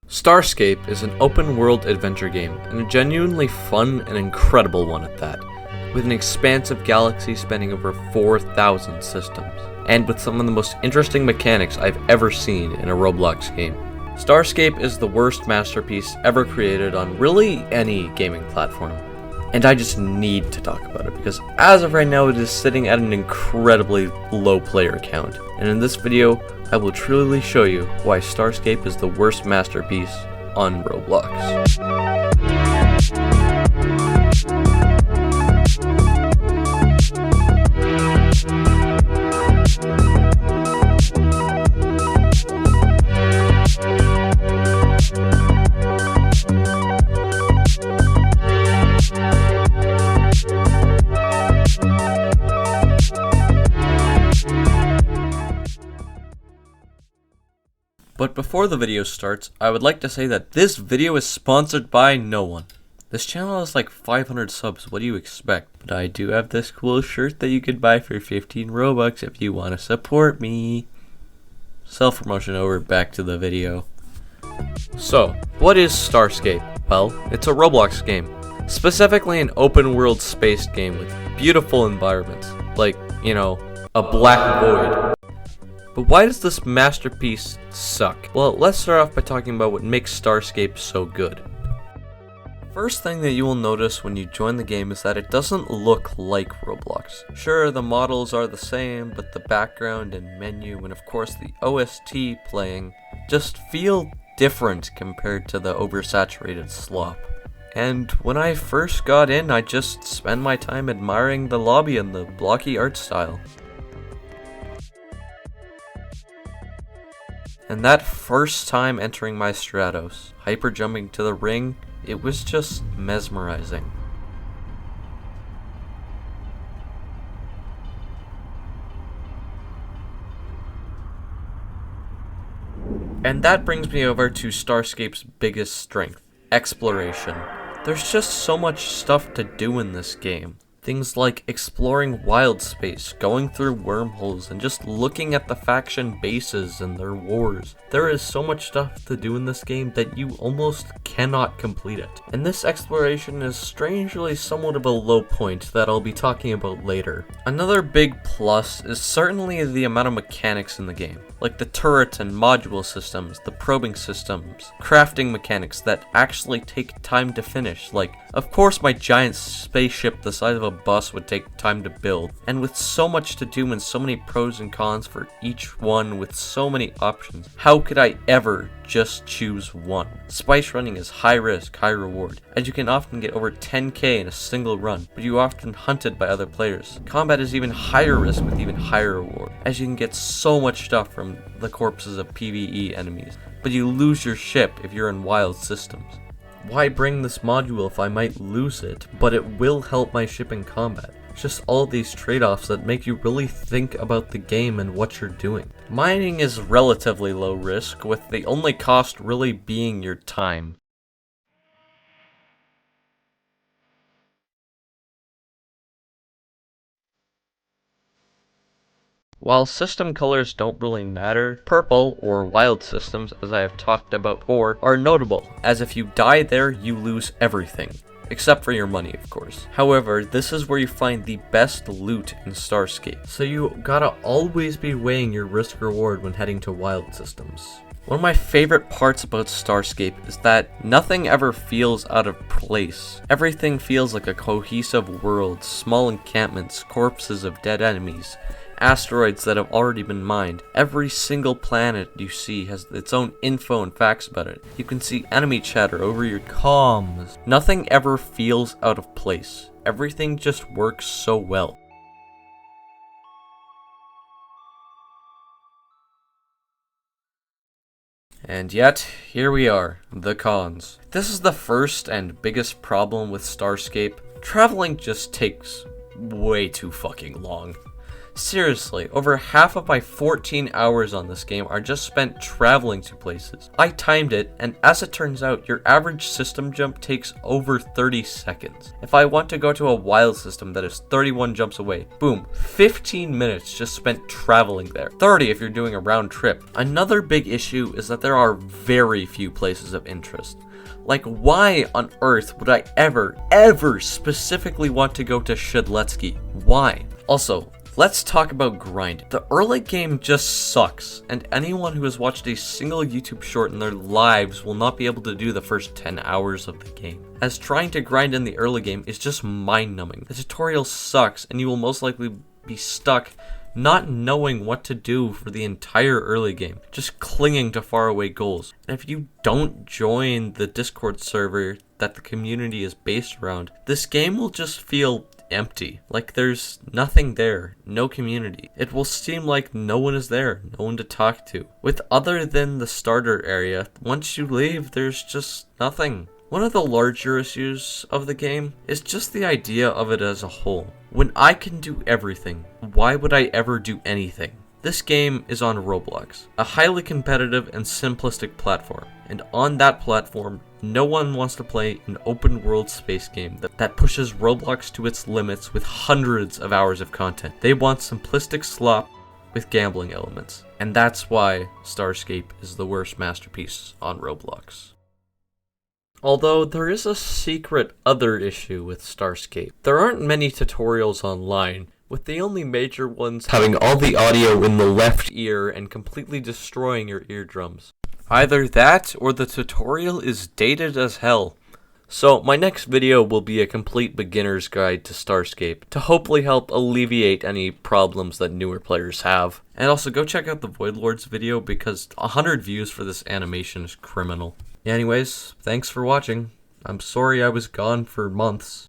Starscape is an open-world adventure game, and a genuinely fun and incredible one at that, with an expansive galaxy spanning over 4,000 systems, and with some of the most interesting mechanics I've ever seen in a Roblox game. Starscape is the worst masterpiece ever created on really any gaming platform, and I just need to talk about it because as of right now it is sitting at an incredibly low player count, and in this video I will truly show you why Starscape is the worst masterpiece on Roblox. But before the video starts, I would like to say that this video is sponsored by no one. This channel has like 500 subs, what do you expect? But I do have this cool shirt that you could buy for 15 Robux if you want to support me. Self-promotion over, back to the video. So, what is Starscape? Well, it's a Roblox game. Specifically an open world space game with beautiful environments. Like, you know, a black void. But why does this masterpiece suck? Well, let's start off by talking about what makes Starscape so good. First thing that you will notice when you join the game is that it doesn't look like Roblox. Sure, the models are the same, but the background and menu and of course the OST playing just feel different compared to the oversaturated slop. And when I first got in, I just spent my time admiring the lobby and the blocky art style. And that first time entering my Stratos, hyper jumping to the ring, it was just mesmerizing. And that brings me over to Starscape's biggest strength, exploration. There's just so much stuff to do in this game. Things like exploring wild space, going through wormholes, and just looking at the faction bases and their wars. There is so much stuff to do in this game that you almost cannot complete it. And this exploration is strangely somewhat of a low point that I'll be talking about later. Another big plus is certainly the amount of mechanics in the game, like the turret and module systems, the probing systems, crafting mechanics that actually take time to finish, like, of course my giant spaceship the size of a bus would take time to build, and with so much to do and so many pros and cons for each one with so many options, how could I ever just choose one? Spice running is high risk, high reward, as you can often get over 10k in a single run, but you are often hunted by other players. Combat is even higher risk with even higher reward, as you can get so much stuff from the corpses of PvE enemies, but you lose your ship if you're in wild systems. Why bring this module if I might lose it, but it will help my ship in combat? It's just all these trade-offs that make you really think about the game and what you're doing. Mining is relatively low risk, with the only cost really being your time. While system colors don't really matter, purple, or wild systems, as I have talked about before, are notable, as if you die there, you lose everything. Except for your money, of course. However, this is where you find the best loot in Starscape, so you gotta always be weighing your risk-reward when heading to wild systems. One of my favorite parts about Starscape is that nothing ever feels out of place. Everything feels like a cohesive world, small encampments, corpses of dead enemies, asteroids that have already been mined. Every single planet you see has its own info and facts about it. You can see enemy chatter over your comms. Nothing ever feels out of place. Everything just works so well. And yet, here we are, the cons. This is the first and biggest problem with Starscape. Traveling just takes way too fucking long. Seriously, over half of my 14 hours on this game are just spent traveling to places. I timed it, and as it turns out, your average system jump takes over 30 seconds. If I want to go to a wild system that is 31 jumps away, boom, 15 minutes just spent traveling there. 30 if you're doing a round trip. Another big issue is that there are very few places of interest. Like, why on earth would I ever specifically want to go to Shedletsky? Why? Also, let's talk about grind. The early game just sucks, and anyone who has watched a single YouTube short in their lives will not be able to do the first 10 hours of the game, as trying to grind in the early game is just mind-numbing. The tutorial sucks, and you will most likely be stuck not knowing what to do for the entire early game, just clinging to faraway goals. And if you don't join the Discord server that the community is based around, this game will just feel empty, like there's nothing there, no community. It will seem like no one is there, no one to talk to. With other than the starter area, once you leave, there's just nothing. One of the larger issues of the game is just the idea of it as a whole. When I can do everything, why would I ever do anything? This game is on Roblox, a highly competitive and simplistic platform, and on that platform, no one wants to play an open world space game that pushes Roblox to its limits with hundreds of hours of content. They want simplistic slop with gambling elements, and that's why Starscape is the worst masterpiece on Roblox. Although there is a secret other issue with Starscape. There aren't many tutorials online, with the only major ones having all the audio in the left ear and completely destroying your eardrums. Either that, or the tutorial is dated as hell. So my next video will be a complete beginner's guide to Starscape, to hopefully help alleviate any problems that newer players have. And also go check out the Voidlord's video, because 100 views for this animation is criminal. Anyways, thanks for watching. I'm sorry I was gone for months.